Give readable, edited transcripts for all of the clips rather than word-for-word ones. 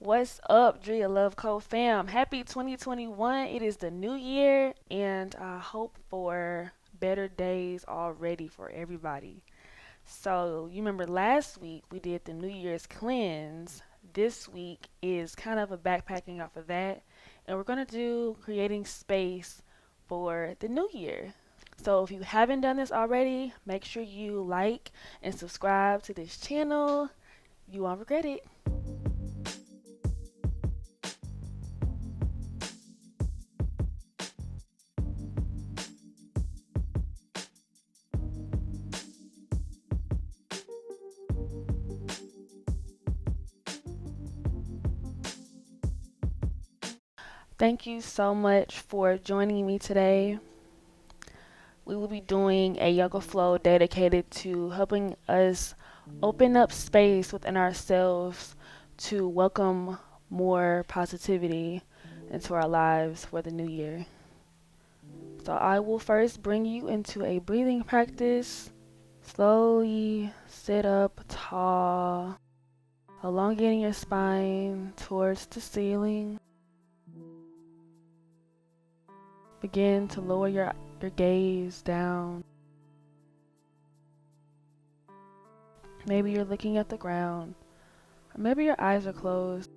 What's up, Drea Love Co fam? Happy 2021. It is the new year, and I hope for better days already for everybody. So, you remember last week we did the New Year's cleanse. This week is kind of a backpacking off of that, and we're going to do creating space for the new year. So, if you haven't done this already, make sure you like and subscribe to this channel. You won't regret it. Thank you so much for joining me today. We will be doing a yoga flow dedicated to helping us open up space within ourselves to welcome more positivity into our lives for the new year. So, I will first bring you into a breathing practice. Slowly sit up tall, elongating your spine towards the ceiling. Begin to lower your gaze down. Maybe you're looking at the ground, or maybe your eyes are closed.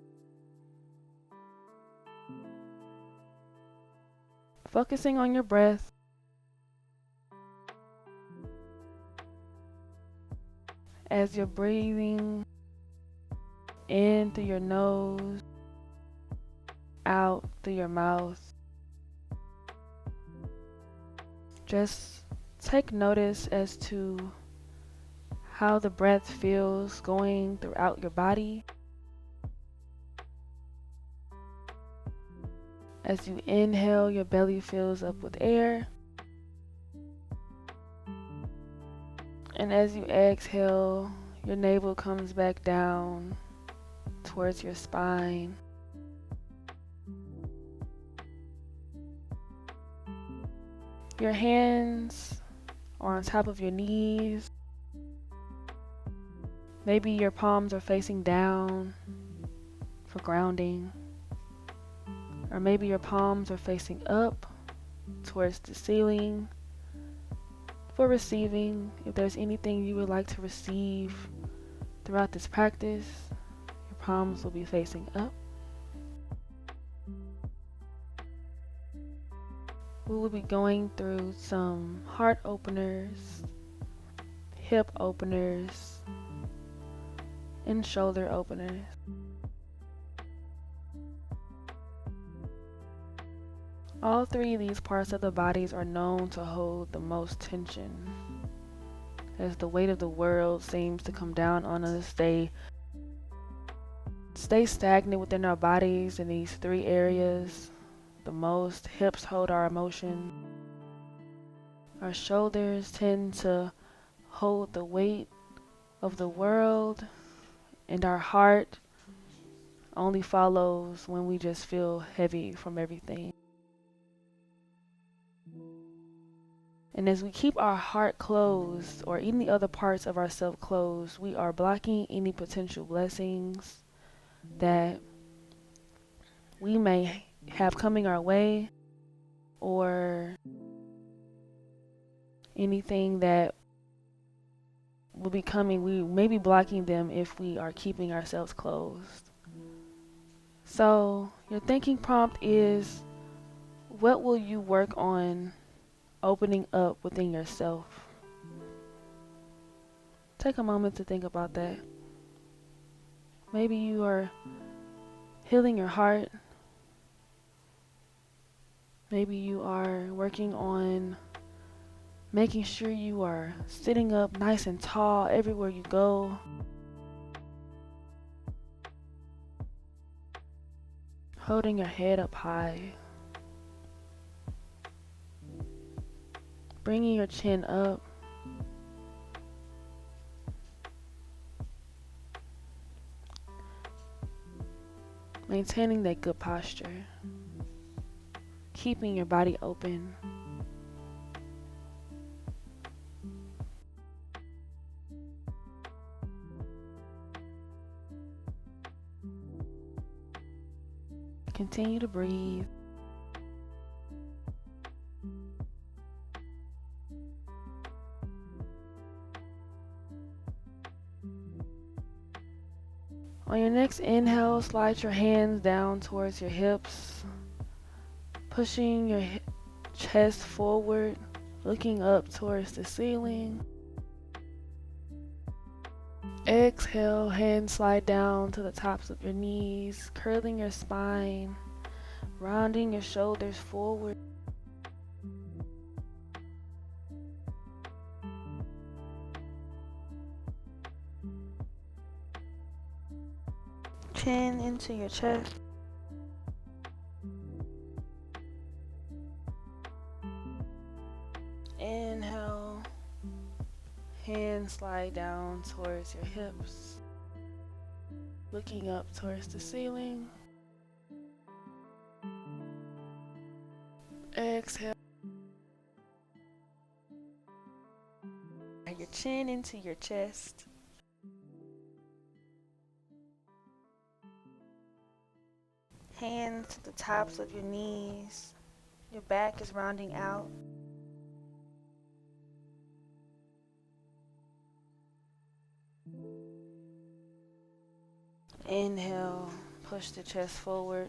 Focusing on your breath as you're breathing in through your nose, out through your mouth. Just take notice as to how the breath feels going throughout your body. As you inhale, your belly fills up with air. And as you exhale, your navel comes back down towards your spine. Your hands are on top of your knees. Maybe your palms are facing down for grounding. Or maybe your palms are facing up towards the ceiling for receiving. If there's anything you would like to receive throughout this practice, your palms will be facing up. We will be going through some heart openers, hip openers, and shoulder openers. All three of these parts of the bodies are known to hold the most tension. As the weight of the world seems to come down on us, they stay stagnant within our bodies in these three areas. The most hips hold our emotion. Our shoulders tend to hold the weight of the world, and our heart only follows when we just feel heavy from everything. And as we keep our heart closed, or any other parts of ourself closed, we are blocking any potential blessings that we may have coming our way, or anything that will be coming. We may be blocking them if we are keeping ourselves closed. So your thinking prompt is, what will you work on opening up within yourself? Take a moment to think about that. Maybe you are healing your heart. Maybe you are working on making sure you are sitting up nice and tall everywhere you go. Holding your head up high. Bringing your chin up. Maintaining that good posture. Keeping your body open. Continue to breathe. On your next inhale, slide your hands down towards your hips, pushing your chest forward, looking up towards the ceiling. Exhale, hands slide down to the tops of your knees, curling your spine, rounding your shoulders forward. Chin into your chest. Inhale, hands slide down towards your hips, looking up towards the ceiling. Exhale, your chin into your chest. Hands to the tops of your knees. Your back is rounding out. Inhale, push the chest forward.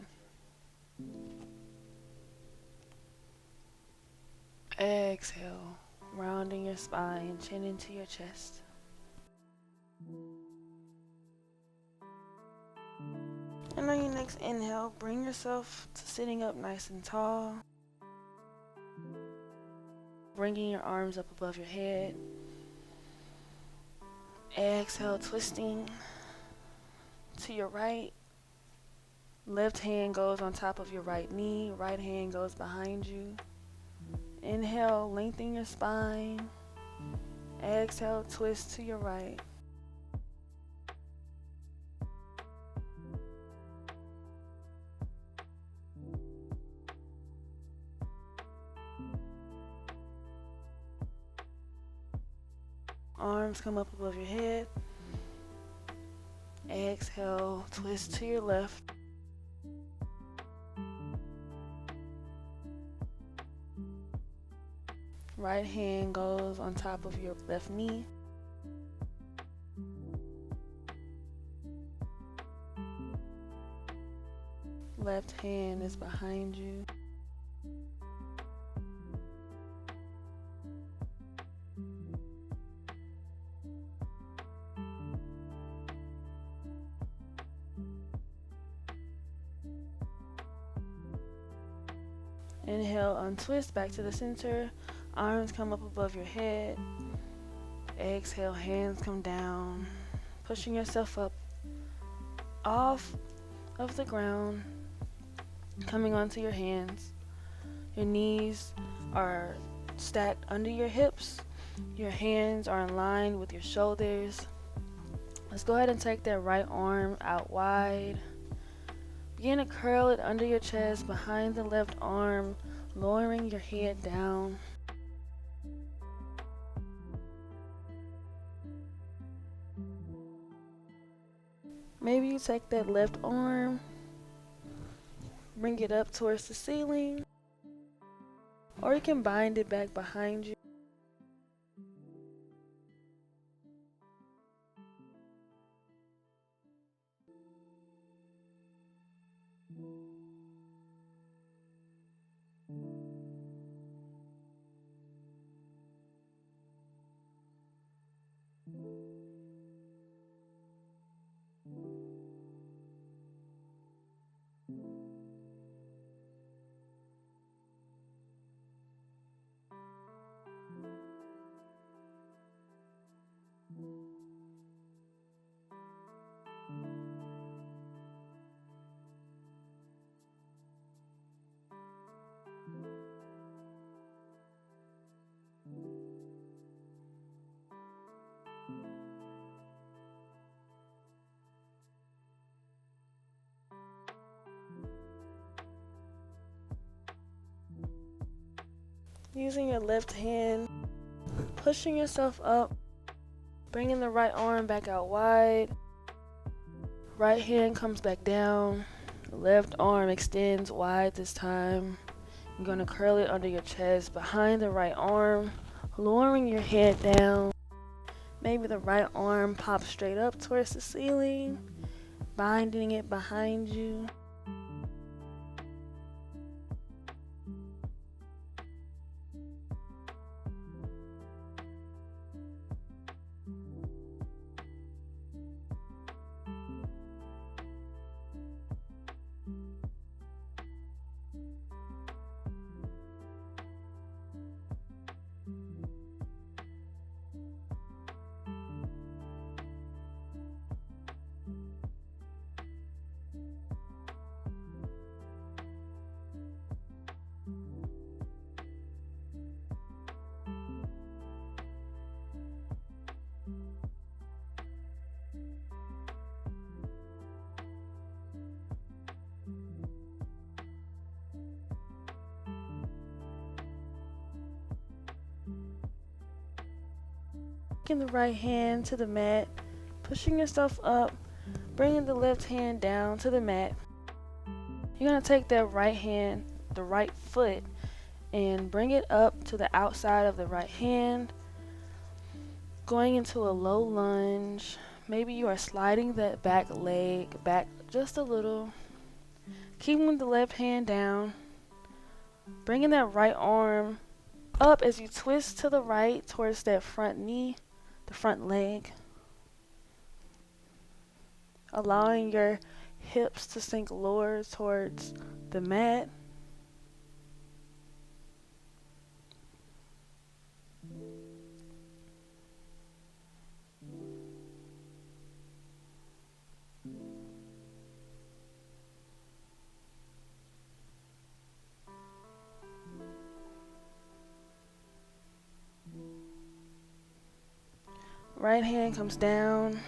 Exhale, rounding your spine, chin into your chest. And on your next inhale, bring yourself to sitting up nice and tall. Bringing your arms up above your head. Exhale, twisting to your right. Left hand goes on top of your right knee. Right hand goes behind you. Inhale, lengthen your spine. Exhale, twist to your right. Arms come up above your head. Exhale, twist to your left. Right hand goes on top of your left knee. Left hand is behind you. Inhale, untwist back to the center. Arms come up above your head. Exhale, hands come down. Pushing yourself up off of the ground. Coming onto your hands. Your knees are stacked under your hips. Your hands are in line with your shoulders. Let's go ahead and take that right arm out wide. Begin to curl it under your chest, behind the left arm, lowering your head down. Maybe you take that left arm, bring it up towards the ceiling, or you can bind it back behind you. Using your left hand, pushing yourself up, bringing the right arm back out wide. Right hand comes back down. The left arm extends wide this time. You're going to curl it under your chest behind the right arm, lowering your head down. Maybe the right arm pops straight up towards the ceiling, binding it behind you. Taking the right hand to the mat, pushing yourself up, bringing the left hand down to the mat. You're going to take that right hand, the right foot, and bring it up to the outside of the right hand, going into a low lunge. Maybe you are sliding that back leg back just a little, keeping the left hand down, bringing that right arm up as you twist to the right towards that front knee, the front leg, allowing your hips to sink lower towards the mat. Right hand comes down.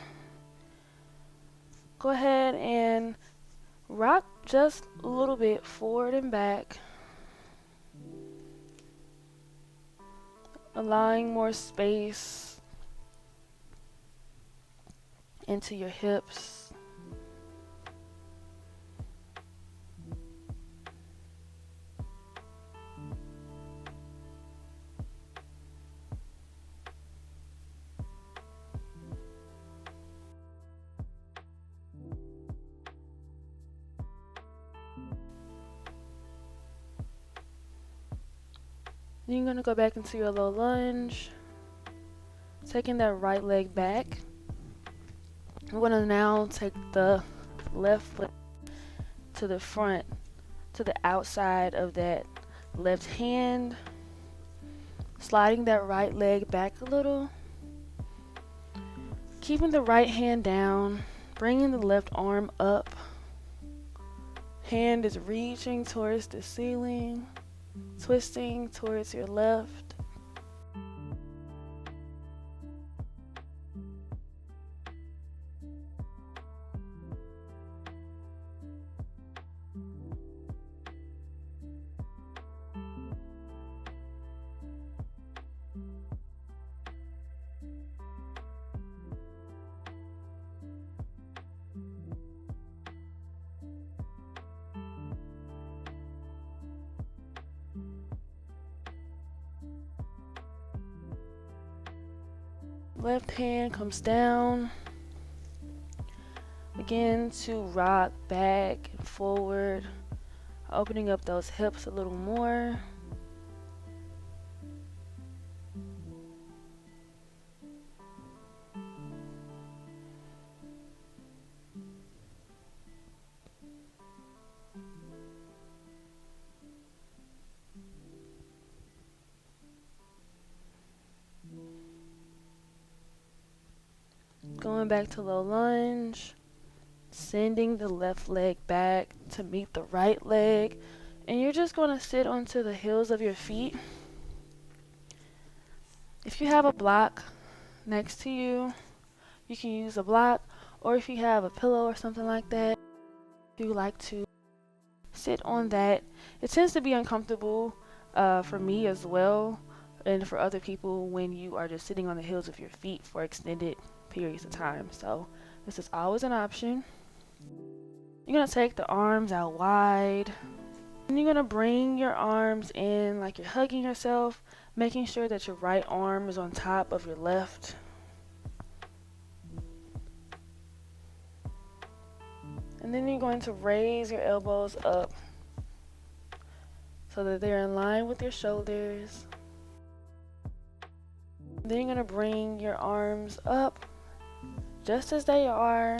Go ahead and rock just a little bit forward and back, allowing more space into your hips. Then you're going to go back into your low lunge, taking that right leg back. I'm going to now take the left foot to the front, to the outside of that left hand, sliding that right leg back a little, keeping the right hand down, bringing the left arm up. Hand is reaching towards the ceiling, twisting towards your left. Left hand comes down. Begin to rock back and forward, opening up those hips a little more. Going back to low lunge, sending the left leg back to meet the right leg, and you're just going to sit onto the heels of your feet. If you have a block next to you, you can use a block, or if you have a pillow or something like that, if you like to sit on that. It tends to be uncomfortable for me as well, and for other people when you are just sitting on the heels of your feet for extended periods of time. So this is always an option. You're gonna take the arms out wide. And you're gonna bring your arms in like you're hugging yourself, making sure that your right arm is on top of your left. And then you're going to raise your elbows up so that they're in line with your shoulders. Then you're gonna bring your arms up just as they are.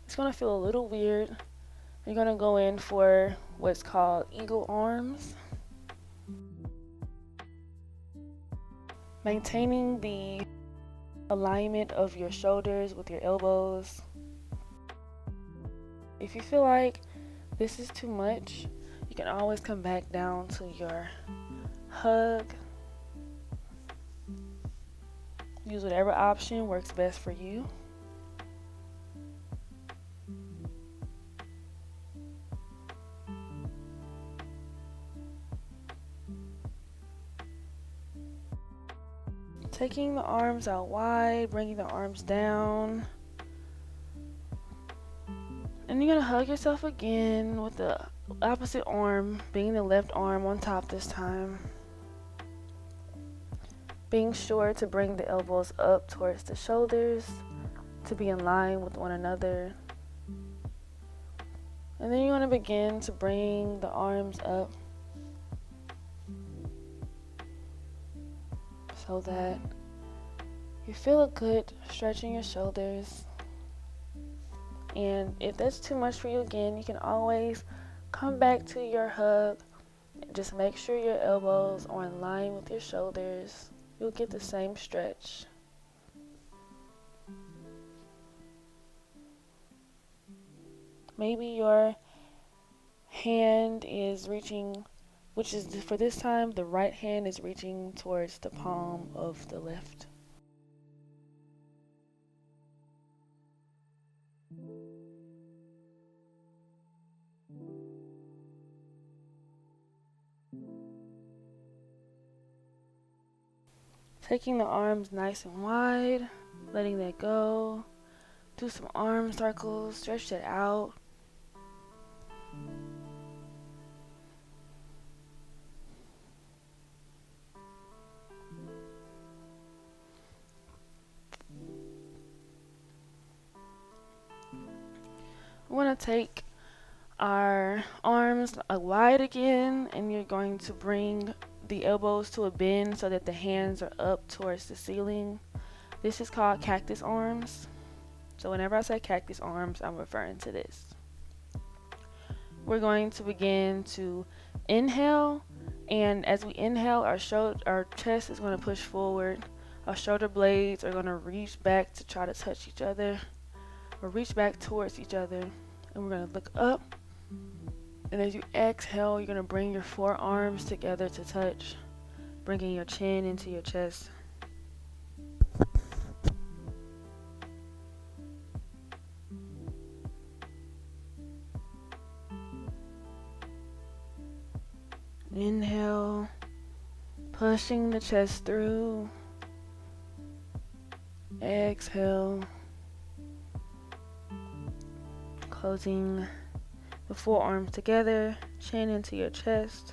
It's gonna feel a little weird. You're gonna go in for what's called eagle arms. Maintaining the alignment of your shoulders with your elbows. If you feel like this is too much, you can always come back down to your hug. Use whatever option works best for you. Taking the arms out wide, bringing the arms down. And you're gonna hug yourself again with the opposite arm being the left arm on top this time. Being sure to bring the elbows up towards the shoulders to be in line with one another. And then you want to begin to bring the arms up so that you feel a good stretch in your shoulders. And if that's too much for you, again, you can always come back to your hug. Just make sure your elbows are in line with your shoulders. You'll get the same stretch. Maybe your hand is reaching, which is for this time, the right hand is reaching towards the palm of the left. Taking the arms nice and wide, letting that go. Do some arm circles, stretch that out. We want to take our arms wide again, and you're going to bring the elbows to a bend so that the hands are up towards the ceiling. This is called cactus arms. So whenever I say cactus arms, I'm referring to this. We're going to begin to inhale, and as we inhale, our chest is going to push forward. Our shoulder blades are going to reach back to try to touch each other, or reach back towards each other, and we're going to look up. And as you exhale, you're going to bring your forearms together to touch, bringing your chin into your chest. Inhale, pushing the chest through. Exhale, closing the forearms together, chin into your chest.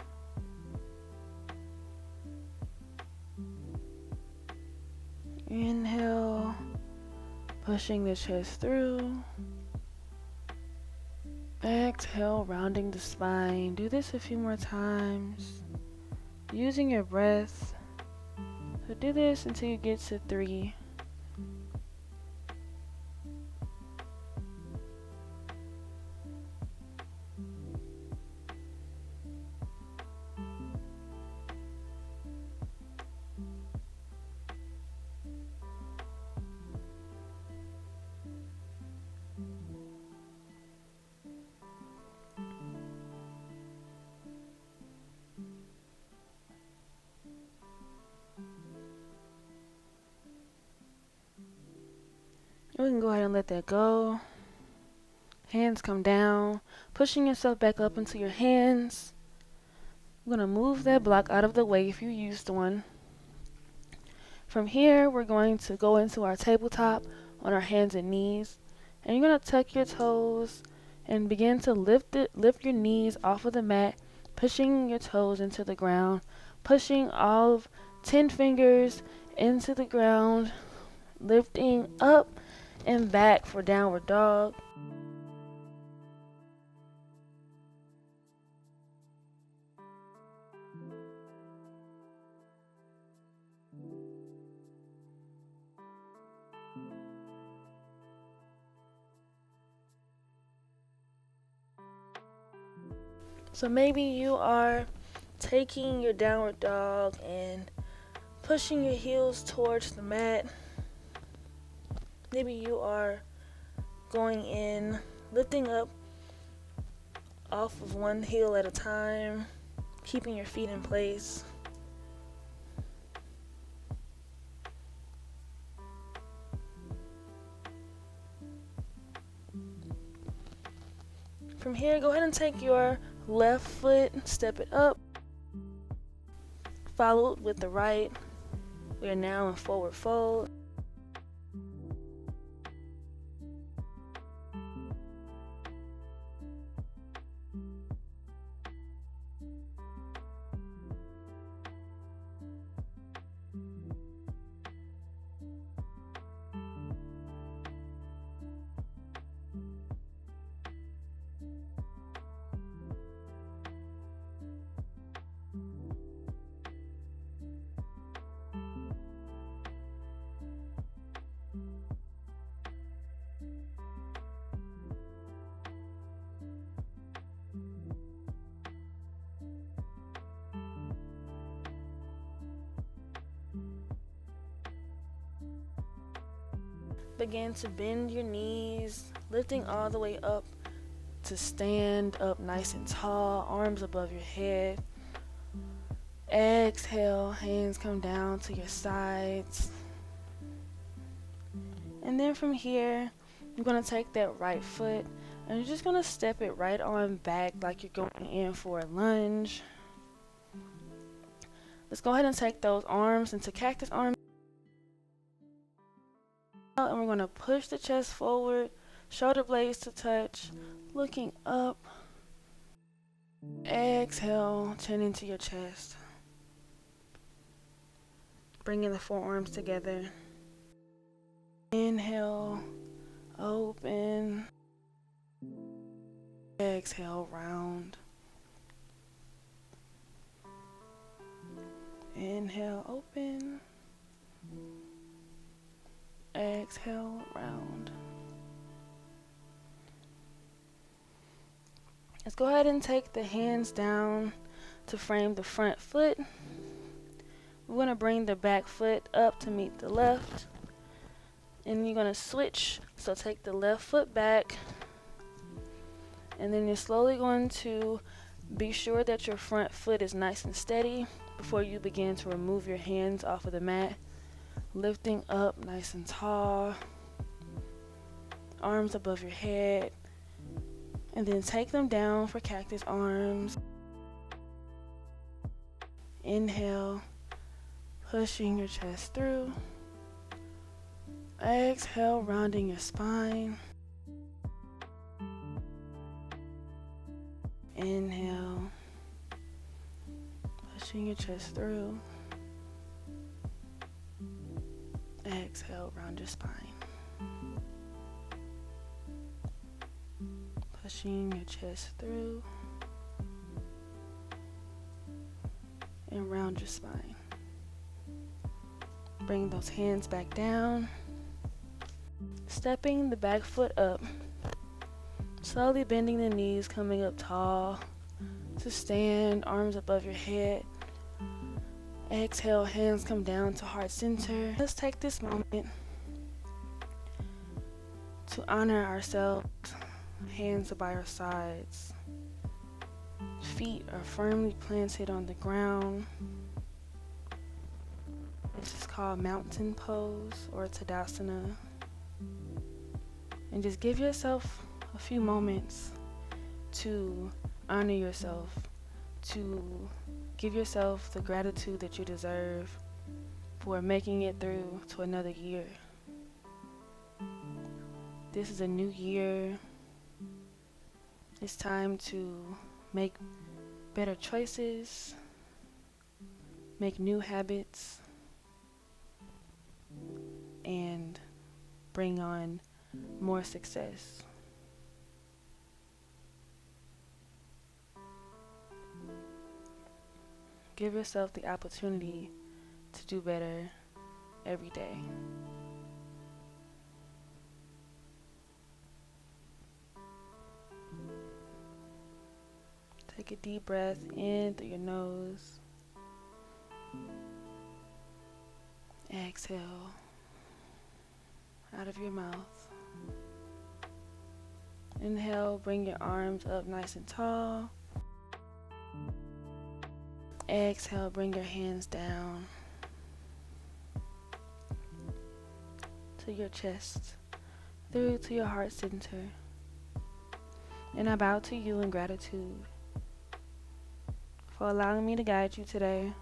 Inhale, pushing the chest through. Exhale, rounding the spine. Do this a few more times, using your breath. So do this until you get to 3. We can go ahead and let that go. Hands come down, pushing yourself back up into your hands. I'm going to move that block out of the way if you used one. From here, we're going to go into our tabletop on our hands and knees. And you're going to tuck your toes and begin to lift your knees off of the mat, pushing your toes into the ground, pushing all of 10 fingers into the ground, lifting up and back for downward dog. So maybe you are taking your downward dog and pushing your heels towards the mat. Maybe you are going in, lifting up off of one heel at a time, keeping your feet in place. From here, go ahead and take your left foot, step it up, followed with the right. We are now in forward fold. Begin to bend your knees, lifting all the way up to stand up nice and tall, arms above your head. Exhale, hands come down to your sides. And then from here, you're going to take that right foot and you're just going to step it right on back like you're going in for a lunge. Let's go ahead and take those arms into cactus arms. And we're going to push the chest forward, shoulder blades to touch, looking up. Exhale, chin into your chest. Bringing the forearms together. Inhale, open. Exhale, round. Inhale, open. Exhale, round. Let's go ahead and take the hands down to frame the front foot. We're going to bring the back foot up to meet the left. And you're going to switch. So take the left foot back. And then you're slowly going to be sure that your front foot is nice and steady before you begin to remove your hands off of the mat. Lifting up nice and tall, arms above your head, and then take them down for cactus arms. Inhale, pushing your chest through. Exhale, rounding your spine. Inhale, pushing your chest through. Exhale, round your spine. Pushing your chest through and round your spine. Bring those hands back down. Stepping the back foot up. Slowly bending the knees, coming up tall to stand, arms above your head. Exhale, hands come down to heart center. Let's take this moment to honor ourselves. Hands are by our sides. Feet are firmly planted on the ground. This is called mountain pose or Tadasana. And just give yourself a few moments to honor yourself, to give yourself the gratitude that you deserve for making it through to another year. This is a new year. It's time to make better choices, make new habits, and bring on more success. Give yourself the opportunity to do better every day. Take a deep breath in through your nose. Exhale out of your mouth. Inhale, bring your arms up nice and tall. Exhale, bring your hands down to your chest, through to your heart center. And I bow to you in gratitude for allowing me to guide you today.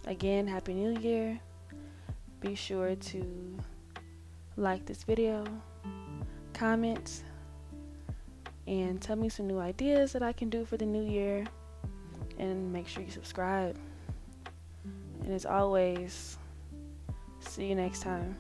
Again, Happy New Year. Be sure to like this video, comment, and tell me some new ideas that I can do for the new year. And make sure you subscribe. And as always, see you next time.